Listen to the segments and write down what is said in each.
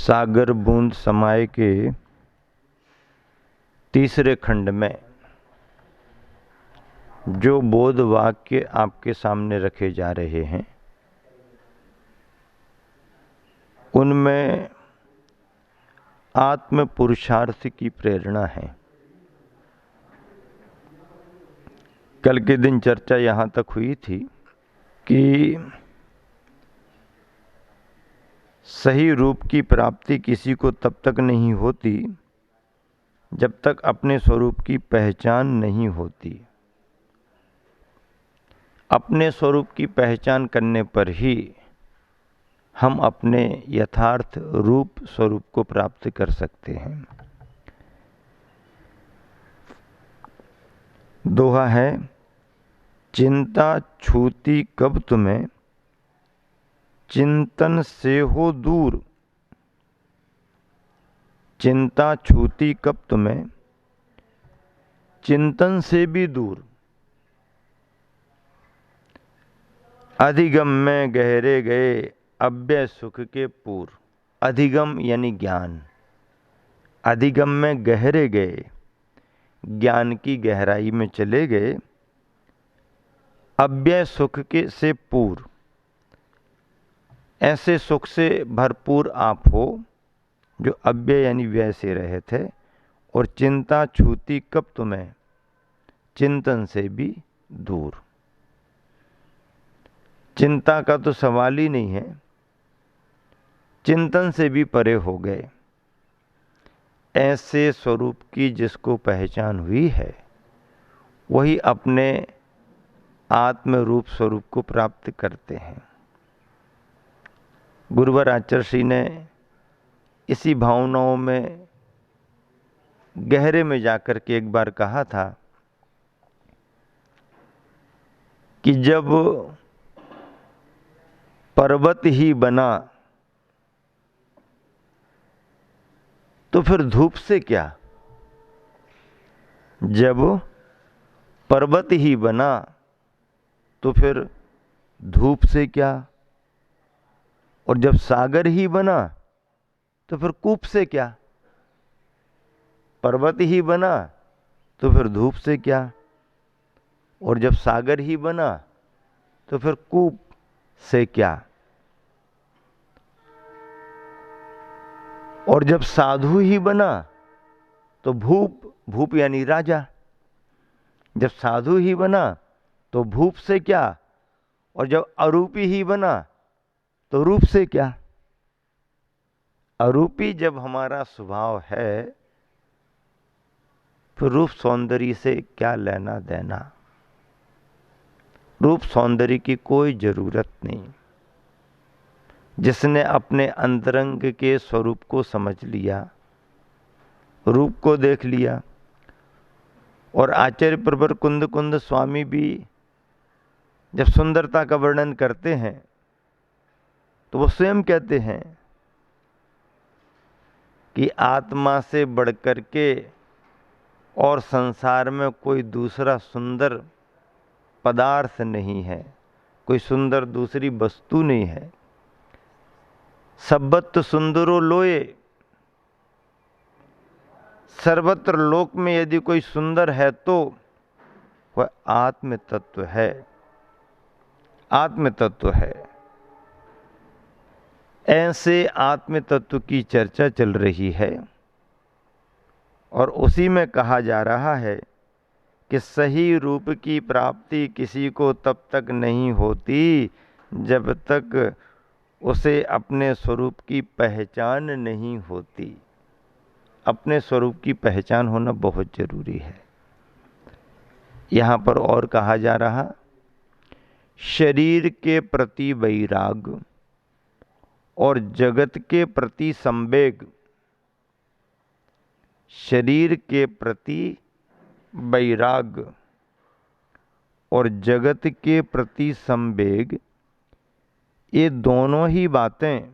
सागर बूंद समाये के तीसरे खंड में जो बोध वाक्य आपके सामने रखे जा रहे हैं उनमें आत्म पुरुषार्थ की प्रेरणा है। कल के दिन चर्चा यहाँ तक हुई थी कि सही रूप की प्राप्ति किसी को तब तक नहीं होती जब तक अपने स्वरूप की पहचान नहीं होती। अपने स्वरूप की पहचान करने पर ही हम अपने यथार्थ रूप स्वरूप को प्राप्त कर सकते हैं। दोहा है, चिंता छूती कब तुम्हें, चिंतन से हो दूर। चिंता छूती कब तुम्हें, चिंतन से भी दूर। अधिगम में गहरे गए, अव्यय सुख के पूर। अधिगम यानी ज्ञान। अधिगम में गहरे गए, ज्ञान की गहराई में चले गए। अव्यय सुख के से पूर, ऐसे सुख से भरपूर आप हो जो अव्यय यानी व्यय से रहित है। और चिंता छूती कब तुम्हें, चिंतन से भी दूर। चिंता का तो सवाल ही नहीं है, चिंतन से भी परे हो गए। ऐसे स्वरूप की जिसको पहचान हुई है वही अपने आत्म रूप स्वरूप को प्राप्त करते हैं। गुरुवर आचार्य ने इसी भावनाओं में गहरे में जाकर के एक बार कहा था कि जब पर्वत ही बना तो फिर धूप से क्या। जब पर्वत ही बना तो फिर धूप से क्या। और जब सागर ही बना तो फिर कूप से क्या। पर्वत ही बना तो फिर धूप से क्या। और जब सागर ही बना तो फिर कूप से क्या। और जब साधु ही बना तो भूप, भूप यानी राजा। जब साधु ही बना तो भूप से क्या। और जब अरूपी ही बना तो रूप से क्या। अरूपी जब हमारा स्वभाव है फिर रूप सौंदर्य से क्या लेना देना। रूप सौंदर्य की कोई जरूरत नहीं। जिसने अपने अंतरंग के स्वरूप को समझ लिया, रूप को देख लिया। और आचार्य प्रवर कुंद कुंद स्वामी भी जब सुंदरता का वर्णन करते हैं तो वो स्वयं कहते हैं कि आत्मा से बढ़कर के और संसार में कोई दूसरा सुंदर पदार्थ नहीं है, कोई सुंदर दूसरी वस्तु नहीं है। सब्बत सुंदरो लोये, सर्वत्र लोक में यदि कोई सुंदर है तो वह आत्म तत्व है। आत्म तत्व है। ऐसे आत्म तत्व की चर्चा चल रही है और उसी में कहा जा रहा है कि सही रूप की प्राप्ति किसी को तब तक नहीं होती जब तक उसे अपने स्वरूप की पहचान नहीं होती। अपने स्वरूप की पहचान होना बहुत जरूरी है। यहाँ पर और कहा जा रहा, शरीर के प्रति वैराग और जगत के प्रति संवेग। शरीर के प्रति वैराग और जगत के प्रति संवेग, ये दोनों ही बातें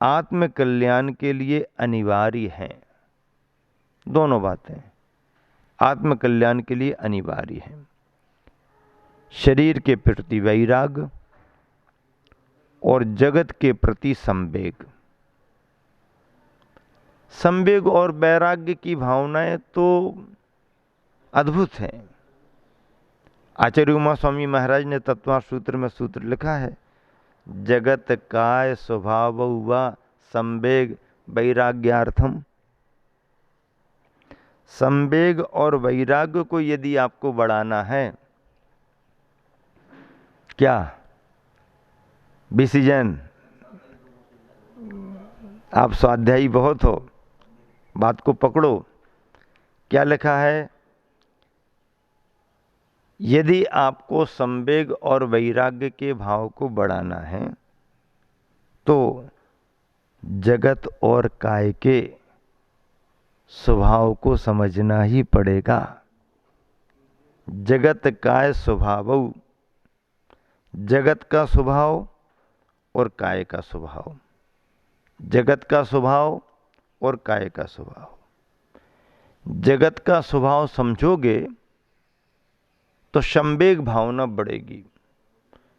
आत्म कल्याण के लिए अनिवार्य हैं। दोनों बातें आत्म कल्याण के लिए अनिवार्य हैं। शरीर के प्रति वैराग और जगत के प्रति संवेग। संवेग और वैराग्य की भावनाएं तो अद्भुत हैं। आचार्य उमा स्वामी महाराज ने तत्वार्थ सूत्र में सूत्र लिखा है, जगत काय स्वभाव व संवेग वैराग्यार्थम। संवेग और वैराग्य को यदि आपको बढ़ाना है, क्या बीसी जैन, आप स्वाध्यायी बहुत हो, बात को पकड़ो। क्या लिखा है, यदि आपको संवेग और वैराग्य के भाव को बढ़ाना है तो जगत और काय के स्वभाव को समझना ही पड़ेगा। जगत काय स्वभाव, जगत का स्वभाव और काय का स्वभाव, जगत का स्वभाव और काय का स्वभाव। जगत का स्वभाव समझोगे तो संवेग भावना बढ़ेगी।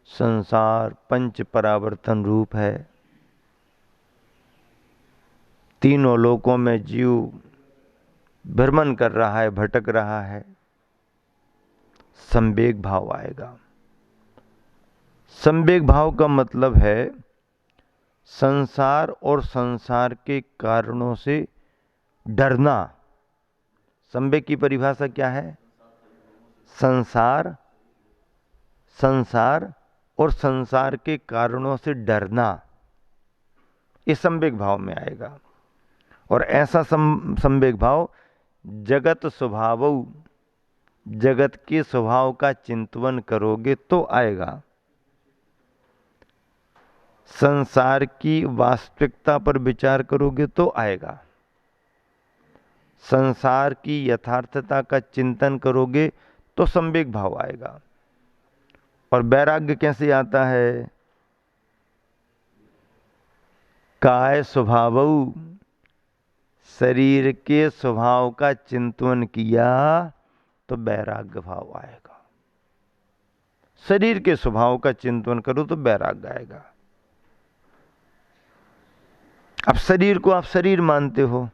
संसार पंच परावर्तन रूप है, तीनों लोकों में जीव भ्रमण कर रहा है, भटक रहा है। संवेग भाव आएगा। संवेग भाव का मतलब है संसार और संसार के कारणों से डरना। संवेग की परिभाषा क्या है? संसार, संसार और संसार के कारणों से डरना, इस संवेग भाव में आएगा। और ऐसा संवेग भाव जगत स्वभाव, जगत के स्वभाव का चिंतन करोगे तो आएगा। संसार की वास्तविकता पर विचार करोगे तो आएगा। संसार की यथार्थता का चिंतन करोगे तो संवेग भाव आएगा। और वैराग्य कैसे आता है? काय स्वभाव, शरीर के स्वभाव का चिंतन किया तो वैराग्य भाव आएगा। शरीर के स्वभाव का चिंतन करो तो वैराग्य आएगा। अब शरीर को आप शरीर मानते हो,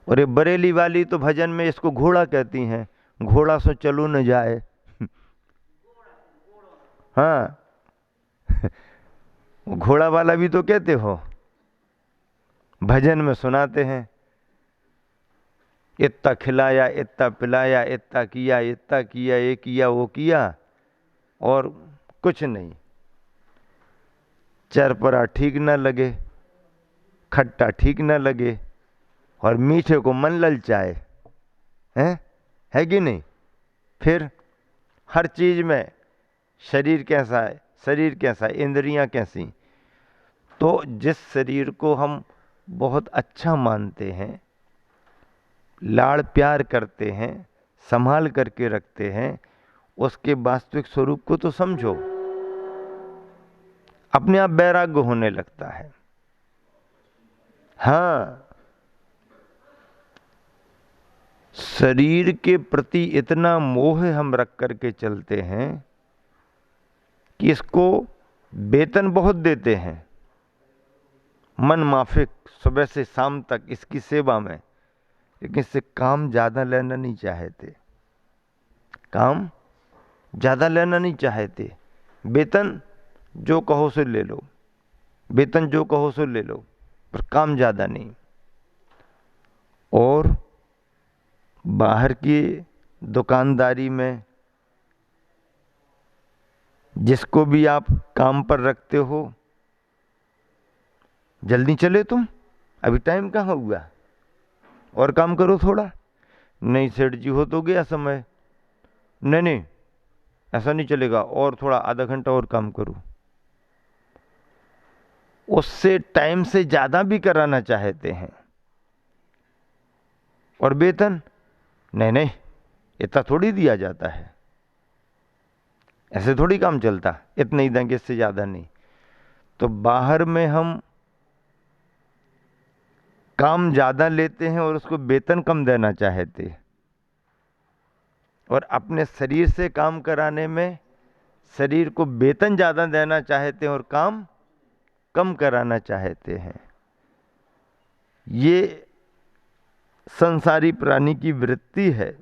और ये बरेली वाली तो भजन में इसको घोड़ा कहती हैं, घोड़ा सो चलो न जाए। हाँ घोड़ा वाला भी तो कहते हो, भजन में सुनाते हैं, इतना खिलाया, इतना पिलाया, इतना किया, इतना किया, ये किया, वो किया, और कुछ नहीं। चरपरा ठीक न लगे, खट्टा ठीक न लगे, और मीठे को मन ललचाए, है कि नहीं? फिर हर चीज में शरीर कैसा है, शरीर कैसा है, इंद्रियां कैसी। तो जिस शरीर को हम बहुत अच्छा मानते हैं, लाड़ प्यार करते हैं, संभाल करके रखते हैं, उसके वास्तविक स्वरूप को तो समझो। अपने आप वैराग्य होने लगता है। हाँ, शरीर के प्रति इतना मोह हम रख करके चलते हैं कि इसको वेतन बहुत देते हैं, मन माफिक, सुबह से शाम तक इसकी सेवा में, लेकिन इससे काम ज्यादा लेना नहीं चाहते। काम ज्यादा लेना नहीं चाहते। वेतन जो कहो सो ले लो, वेतन जो कहो सो ले लो, पर काम ज्यादा नहीं। और बाहर की दुकानदारी में जिसको भी आप काम पर रखते हो, जल्दी चले तुम, अभी टाइम कहाँ हुआ, और काम करो थोड़ा। नहीं सेठ जी, हो तो गया समय। नहीं नहीं, ऐसा नहीं चलेगा, और थोड़ा आधा घंटा और काम करो। उससे टाइम से ज्यादा भी कराना चाहते हैं। और वेतन, नहीं नहीं, इतना थोड़ी दिया जाता है, ऐसे थोड़ी काम चलता, इतना ही देंगे, इससे ज्यादा नहीं। तो बाहर में हम काम ज्यादा लेते हैं और उसको वेतन कम देना चाहते हैं, और अपने शरीर से काम कराने में शरीर को वेतन ज्यादा देना चाहते हैं और काम कम कराना चाहते हैं। ये संसारी प्राणी की वृत्ति है।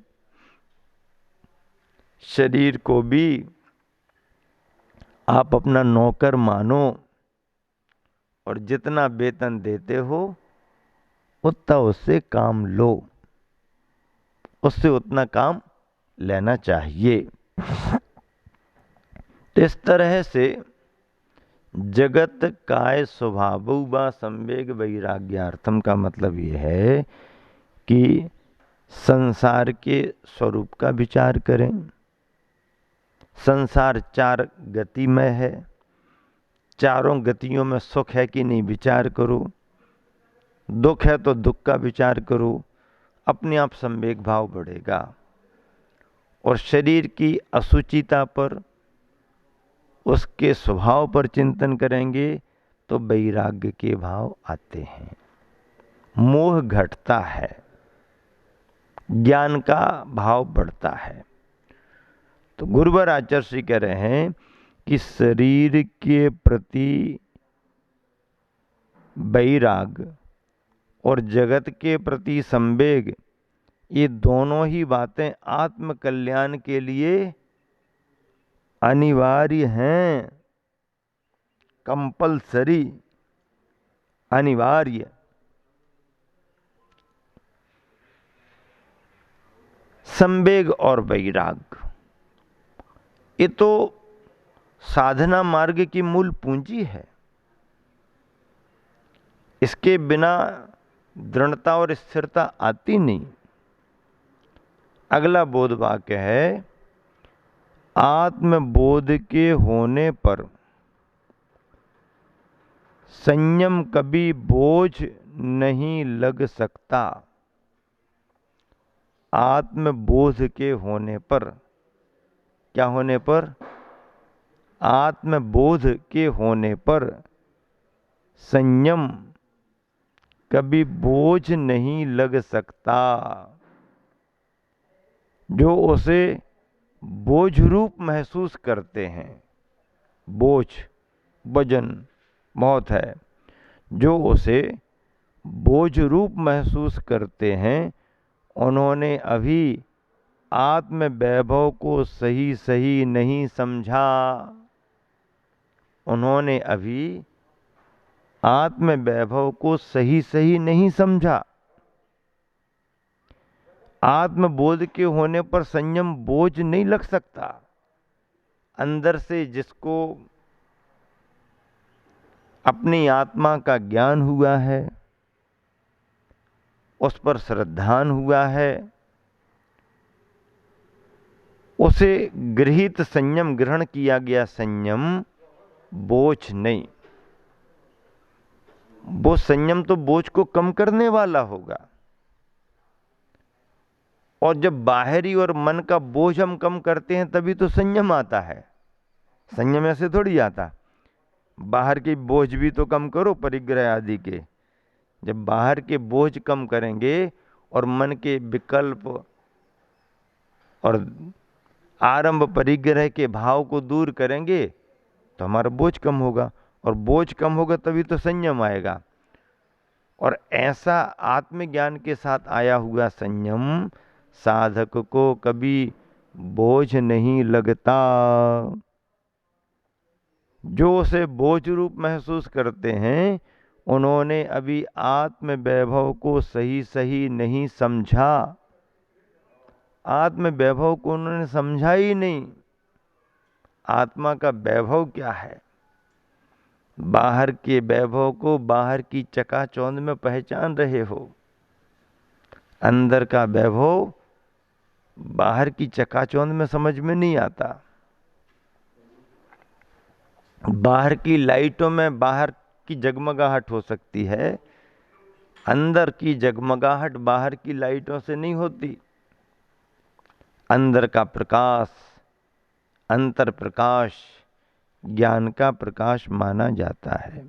शरीर को भी आप अपना नौकर मानो और जितना वेतन देते हो उतना उससे काम लो, उससे उतना काम लेना चाहिए। तो इस तरह से जगत काय स्वभावो व संवेग वैराग्यार्थम का मतलब यह है कि संसार के स्वरूप का विचार करें। संसार चार गतिमय है, चारों गतियों में सुख है कि नहीं विचार करो, दुख है तो दुख का विचार करो, अपने आप संवेग भाव बढ़ेगा। और शरीर की असुचिता पर, उसके स्वभाव पर चिंतन करेंगे तो वैराग्य के भाव आते हैं, मोह घटता है, ज्ञान का भाव बढ़ता है। तो गुरुवर आचार्य श्री कह रहे हैं कि शरीर के प्रति वैराग और जगत के प्रति संवेग, ये दोनों ही बातें आत्म कल्याण के लिए अनिवार्य हैं, कंपलसरी, अनिवार्य। संवेग और वैराग ये तो साधना मार्ग की मूल पूंजी है। इसके बिना दृढ़ता और स्थिरता आती नहीं। अगला बोध वाक्य है, आत्मबोध के होने पर संयम कभी बोझ नहीं लग सकता। आत्मबोध के होने पर, क्या होने पर? आत्मबोध के होने पर संयम कभी बोझ नहीं लग सकता। जो उसे बोझ रूप महसूस करते हैं, बोझ वजन बहुत है, जो उसे बोझ रूप महसूस करते हैं, उन्होंने अभी आत्म वैभव को सही सही नहीं समझा। उन्होंने अभी आत्म वैभव को सही सही नहीं समझा। आत्मबोध के होने पर संयम बोझ नहीं लग सकता। अंदर से जिसको अपनी आत्मा का ज्ञान हुआ है, उस पर श्रद्धान हुआ है, उसे गृहीत संयम, ग्रहण किया गया संयम बोझ नहीं। वो संयम तो बोझ को कम करने वाला होगा। और जब बाहरी और मन का बोझ हम कम करते हैं तभी तो संयम आता है। संयम ऐसे थोड़ी आता। बाहर के बोझ भी तो कम करो, परिग्रह आदि के। जब बाहर के बोझ कम करेंगे और मन के विकल्प और आरंभ परिग्रह के भाव को दूर करेंगे तो हमारा बोझ कम होगा, और बोझ कम होगा तभी तो संयम आएगा। और ऐसा आत्मज्ञान के साथ आया हुआ संयम साधक को कभी बोझ नहीं लगता। जो उसे बोझ रूप महसूस करते हैं, उन्होंने अभी आत्म वैभव को सही सही नहीं समझा। आत्म वैभव को उन्होंने समझा ही नहीं। आत्मा का वैभव क्या है? बाहर के वैभव को बाहर की चकाचौंध में पहचान रहे हो। अंदर का वैभव बाहर की चकाचौंध में समझ में नहीं आता। बाहर की लाइटों में बाहर की जगमगाहट हो सकती है, अंदर की जगमगाहट बाहर की लाइटों से नहीं होती। अंदर का प्रकाश, अंतर प्रकाश ज्ञान का प्रकाश माना जाता है।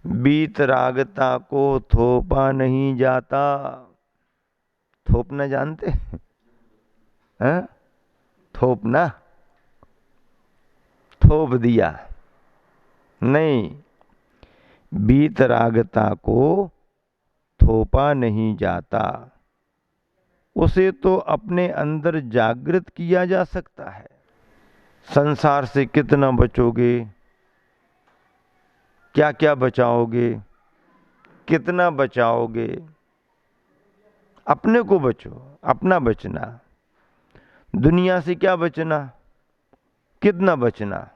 वीतरागता को थोपा नहीं जाता। थोपना जानते हैं? थोपना, थोप दिया नहीं। वीतरागता को थोपा नहीं जाता, उसे तो अपने अंदर जागृत किया जा सकता है। संसार से कितना बचोगे, क्या क्या बचाओगे, कितना बचाओगे? अपने को बचो, अपना बचना। दुनिया से क्या बचना, कितना बचना?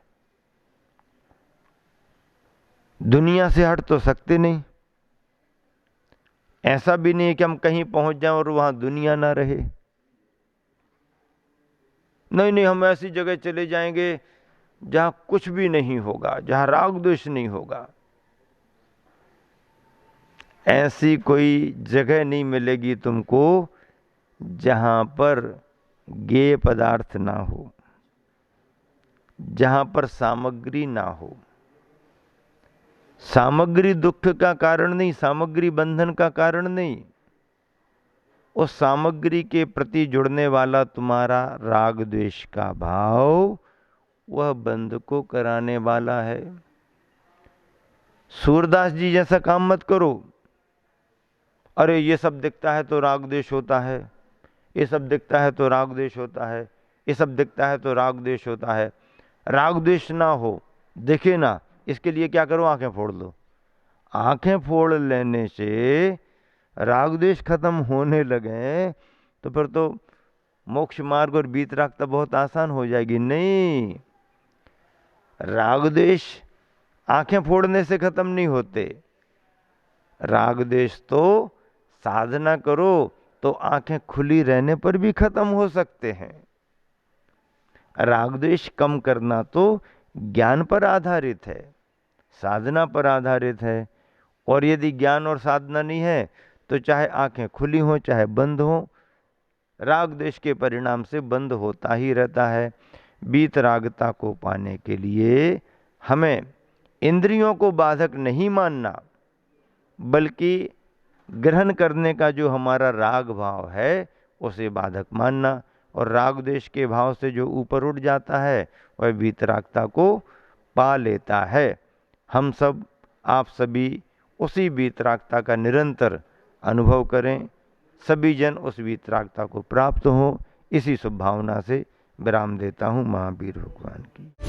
दुनिया से हट तो सकते नहीं। ऐसा भी नहीं कि हम कहीं पहुंच जाएं और वहां दुनिया ना रहे। नहीं नहीं, हम ऐसी जगह चले जाएंगे जहां कुछ भी नहीं होगा, जहां राग द्वेष नहीं होगा। ऐसी कोई जगह नहीं मिलेगी तुमको जहां पर गेय पदार्थ ना हो, जहां पर सामग्री ना हो। सामग्री दुख का कारण नहीं, सामग्री बंधन का कारण नहीं। उस सामग्री के प्रति जुड़ने वाला तुम्हारा राग द्वेष का भाव, वह बंध को कराने वाला है। सूरदास जी जैसा काम मत करो। अरे ये सब दिखता है तो राग द्वेष होता है, ये सब दिखता है तो राग द्वेष होता है, ये सब दिखता है तो राग द्वेष होता है। राग द्वेष ना हो, देखे ना, इसके लिए क्या करो? आंखें फोड़ लो। आंखें फोड़ लेने से राग द्वेष खत्म होने लगे तो फिर तो मोक्ष मार्ग और वीतरागता बहुत आसान हो जाएगी। नहीं, राग द्वेष आंखें फोड़ने से खत्म नहीं होते। राग द्वेष तो साधना करो तो आंखें खुली रहने पर भी खत्म हो सकते हैं। राग द्वेष कम करना तो ज्ञान पर आधारित है, साधना पर आधारित है। और यदि ज्ञान और साधना नहीं है तो चाहे आंखें खुली हों चाहे बंद हों, राग द्वेष के परिणाम से बंद होता ही रहता है। वीतरागता को पाने के लिए हमें इंद्रियों को बाधक नहीं मानना, बल्कि ग्रहण करने का जो हमारा राग भाव है उसे बाधक मानना। और राग द्वेष के भाव से जो ऊपर उठ जाता है वह वीतरागता को पा लेता है। हम सब, आप सभी उसी वीतरागता का निरंतर अनुभव करें, सभी जन उस वीतरागता को प्राप्त हों। इसी शुभ भावना से विराम देता हूँ। महावीर भगवान की।